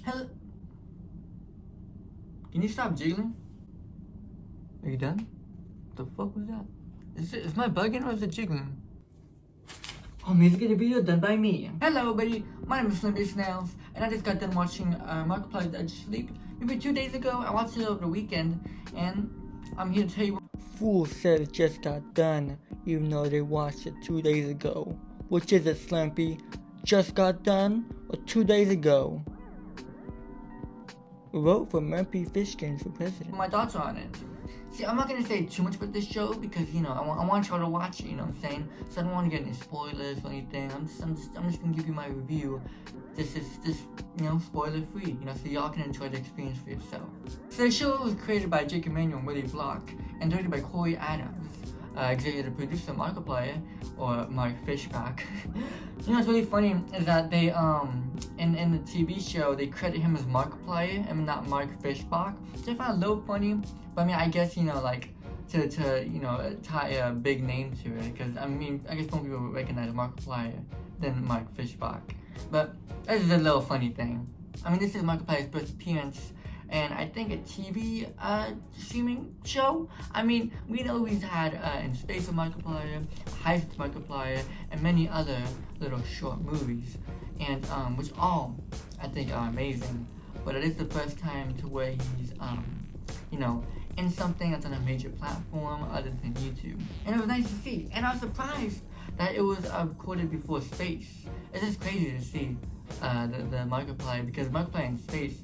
Hello. Can you stop jiggling? Are you done? What the fuck was that? Is my bugging or is it jiggling? Oh, music in the video done by me. Hello everybody, my name is Slimpy Snails, and I just got done watching Markiplier's Dead to Sleep. Maybe 2 days ago. I watched it over the weekend, and I'm here to tell you. Fool said it just got done, even though they watched it 2 days ago. Which is it, Slampy? Just got done, or 2 days ago? Vote for Murphy Fishkins for president. My thoughts on it. See, I'm not gonna say too much about this show because I want y'all to watch it. You know what I'm saying? So I don't want to get any spoilers or anything. I'm just gonna give you my review. This is spoiler free. So y'all can enjoy the experience for yourself. So the show was created by Jake Emanuel and Willie Block and directed by Corey Adams. Executive producer Markiplier, or Mark Fishback. What's really funny is that they in the TV show they credit him as Markiplier and not Mark Fishback. So I found it a little funny, but I mean I guess to tie a big name to it, because I guess more people would recognize Markiplier than Mark Fishback. But this is a little funny thing. This is Markiplier's first appearance. And I think a TV streaming show. We know he's had In Space with Markiplier, Heist with Markiplier, and many other little short movies, and which all I think are amazing. But it is the first time to where he's in something that's on a major platform other than YouTube, and it was nice to see. And I was surprised that it was recorded before Space. It's just crazy to see the Markiplier, because Markiplier in Space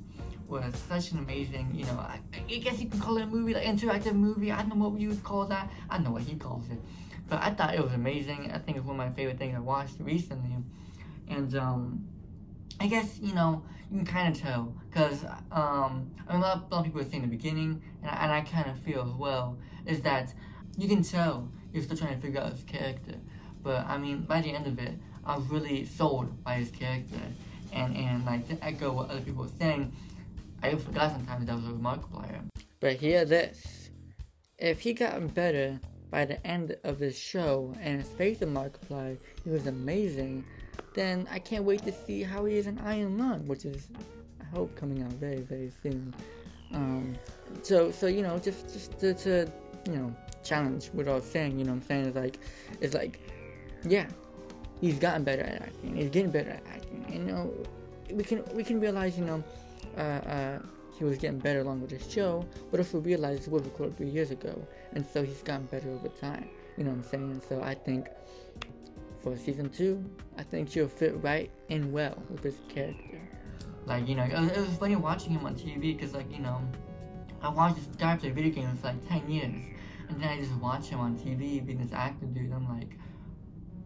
was such an amazing, I guess you can call it a movie, like interactive movie. I don't know what you would call that. I don't know what he calls it. But I thought it was amazing. I think it's one of my favorite things I watched recently. And I guess, you can kind of tell. Because, a lot of people were saying in the beginning, and I kind of feel as well, is that you can tell you're still trying to figure out his character. But, by the end of it, I was really sold by his character. And like, to echo what other people were saying, I forgot sometimes that was a Markiplier. But hear this. If he got better by the end of the show and his face of Markiplier, he was amazing, then I can't wait to see how he is in Iron Man, which is, I hope, coming out very, very soon. So just to challenge what I was saying, it's like, yeah, he's gotten better at acting. He's getting better at acting. We can realize, he was getting better along with his show, but also realize it was recorded 3 years ago, and so he's gotten better over time. So I think for season 2, I think she'll fit right in well with his character. It was funny watching him on TV, because I watched this guy play video games for 10 years, and then I just watch him on TV being this actor dude. I'm like,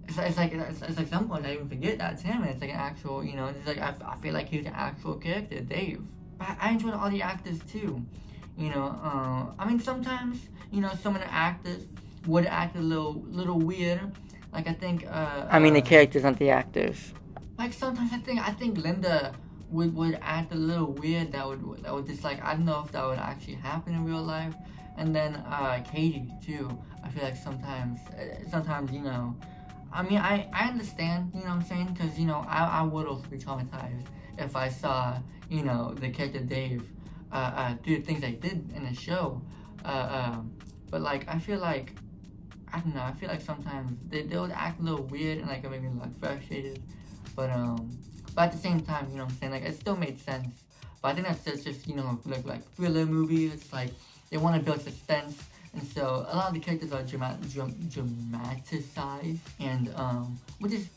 it's like some point I even forget that's him, and it's like an actual, it's like I feel like he's an actual character, Dave. But I enjoyed all the actors too, sometimes, some of the actors would act a little weird, like I think, the characters, not the actors. Like sometimes I think Linda would act a little weird, that would just I don't know if that would actually happen in real life, and then Katie too, I feel like sometimes, I understand, what I'm saying, because, I would also be traumatized if I saw, the character Dave, do the things I did in the show, but, I feel like, I don't know, I feel like sometimes they would act a little weird and, maybe, frustrated, but at the same time, what I'm saying, it still made sense, but I think that's just, thriller movies, it's they want to build suspense. And so a lot of the characters are dramatized, and which is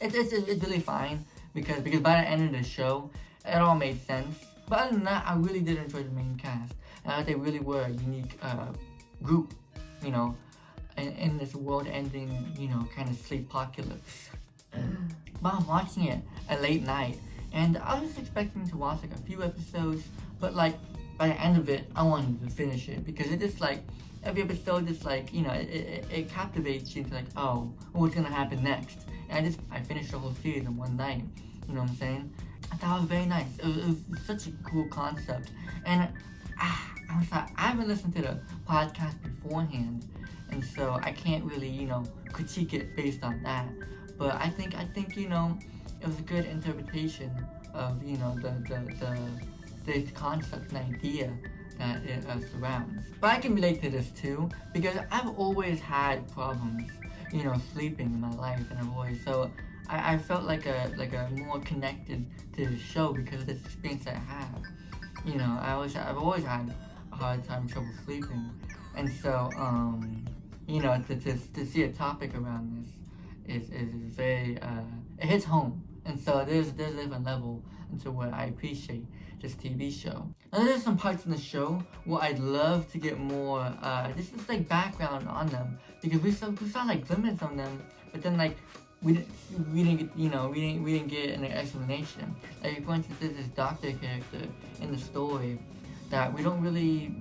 it's really fine, because by the end of the show, it all made sense. But other than that, I really did enjoy the main cast, and I thought they really were a unique group, in this world-ending, kind of sleepocalypse. But I'm watching it at late night, and I was just expecting to watch a few episodes, but by the end of it, I wanted to finish it, because it just every episode just it captivates you into oh, what's gonna happen next? And I finished the whole series in one night. You know what I'm saying? I thought it was very nice. It was such a cool concept. And I was I haven't listened to the podcast beforehand, and so I can't really critique it based on that. But I think it it was a good interpretation of the concept and idea that it surrounds. But I can relate to this too, because I've always had problems, sleeping in my life, and I felt like a more connected to the show because of this experience I have. I've always had a hard time trouble sleeping, and so to see a topic around this is very it hits home, and so there's a different level into what I appreciate this TV show. Now there's some parts in the show where I'd love to get more just like background on them, because we saw like glimpses on them, but then like we didn't get an explanation. Like for instance, there's this doctor character in the story that we don't really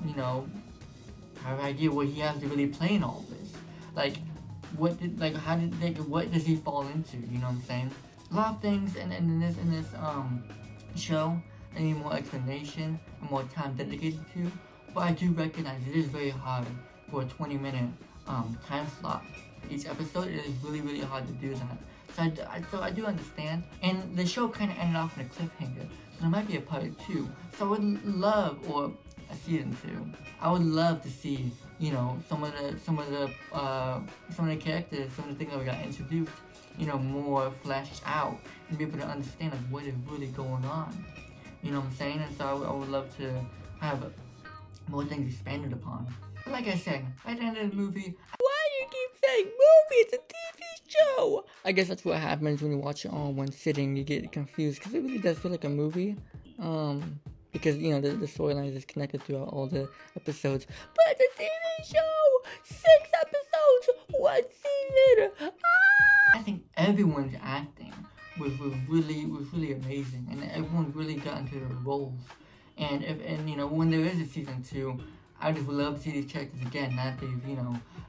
have an idea what he has to really play in all this. Like what does he fall into? You know what I'm saying? A lot of things in this show I need more explanation and more time dedicated to, but I do recognize it is very hard for a 20-minute time slot. Each episode, it is really, really hard to do that. So I do understand. And the show kind of ended off in a cliffhanger, so there might be a part 2. So I would love, or a season 2. I would love to see, some of the characters, some of the things that we got introduced, more fleshed out, and be able to understand like what is really going on. You know what I'm saying? And so I would love to have more things expanded upon. But like I said, at the end of the movie, why do you keep saying movie? It's a TV show! I guess that's what happens when you watch it all in one sitting. You get confused, because it really does feel like a movie. Because, the storyline is connected throughout all the episodes. But it's a TV show! 6 episodes! 1 season! Ah! I think everyone's acting was really amazing, and everyone really got into their roles. And when there is a season 2, I just would love to see these characters again, now that they've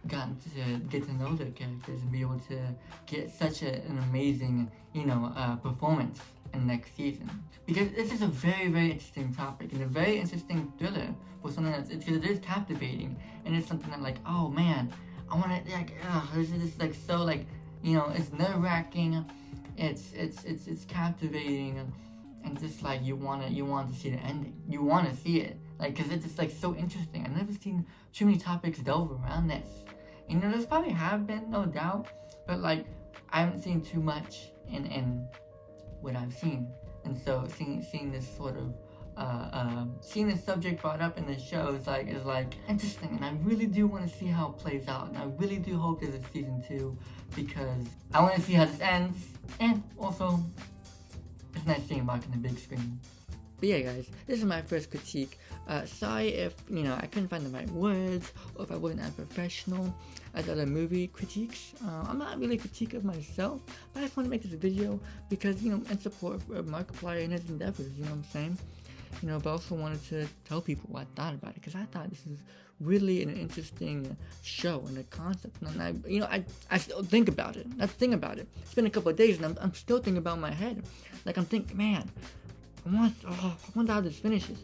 gotten to get to know their characters and be able to get such an amazing performance in the next season. Because this is a very, very interesting topic and a very interesting thriller for something because it is captivating, and it's something that like, oh man, I want to this is like so like it's nerve-wracking. It's captivating, and just like you want to see the ending. You want to see it, like, because it's just like so interesting. I've never seen too many topics delve around this. There's probably have been, no doubt, but like I haven't seen too much in what I've seen, and so seeing this sort of seeing this subject brought up in the show is like interesting, and I really do want to see how it plays out, and I really do hope there's a season 2, because I want to see how this ends, and also it's nice seeing Mark on the big screen. But yeah, guys, this is my first critique. Sorry if I couldn't find the right words, or if I wasn't as professional as other movie critiques. I'm not really a critique of myself, but I just want to make this video because in support of Markiplier and his endeavors. You know what I'm saying? But also wanted to tell people what I thought about it, because I thought this is really an interesting show and a concept, and I still think about it. That's the thing about it. It's been a couple of days, and I'm still thinking about it in my head. Like I'm thinking, man, I wonder how this finishes.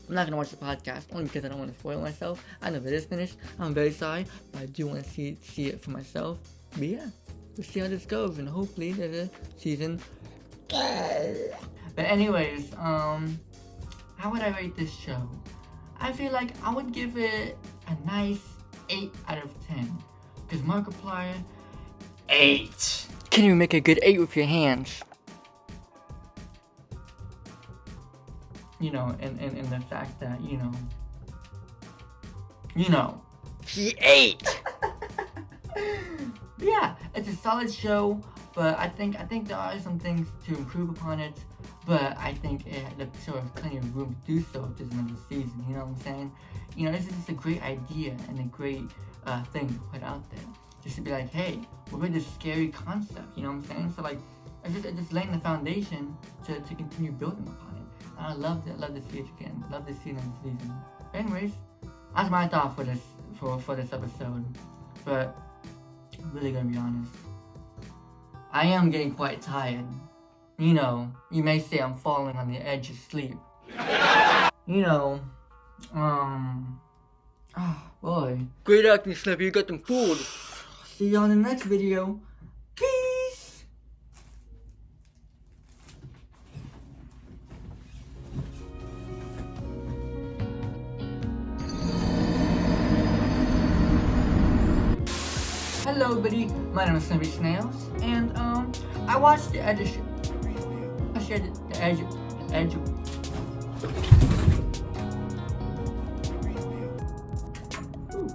I'm not gonna watch the podcast only because I don't want to spoil myself. I know if it is finished, I'm very sorry, but I do want to see it for myself. But yeah, we'll see how this goes, and hopefully there's a season. But anyways, how would I rate this show? I feel like I would give it a nice 8 out of 10. Because Markiplier, 8. Can you make a good 8 with your hands? And the fact that, he ate! Yeah, it's a solid show, but I think there are some things to improve upon it. But I think the show has plenty of room to do so if there's another season, you know what I'm saying? This is just a great idea and a great thing to put out there. Just to be like, hey, we're with this scary concept, you know what I'm saying? So like, it's just laying the foundation to continue building upon it. And I love to see it again. Love to see it in the season. But anyways, that's my thought for this episode. But I'm really gonna be honest, I am getting quite tired. You may say I'm falling on the edge of sleep. Oh boy. Great acting, Slippy, you got them fooled. See you on the next video. Peace! Hello everybody, my name is Snippy Snails, and I watched the edge. I shared the edge. Ooh.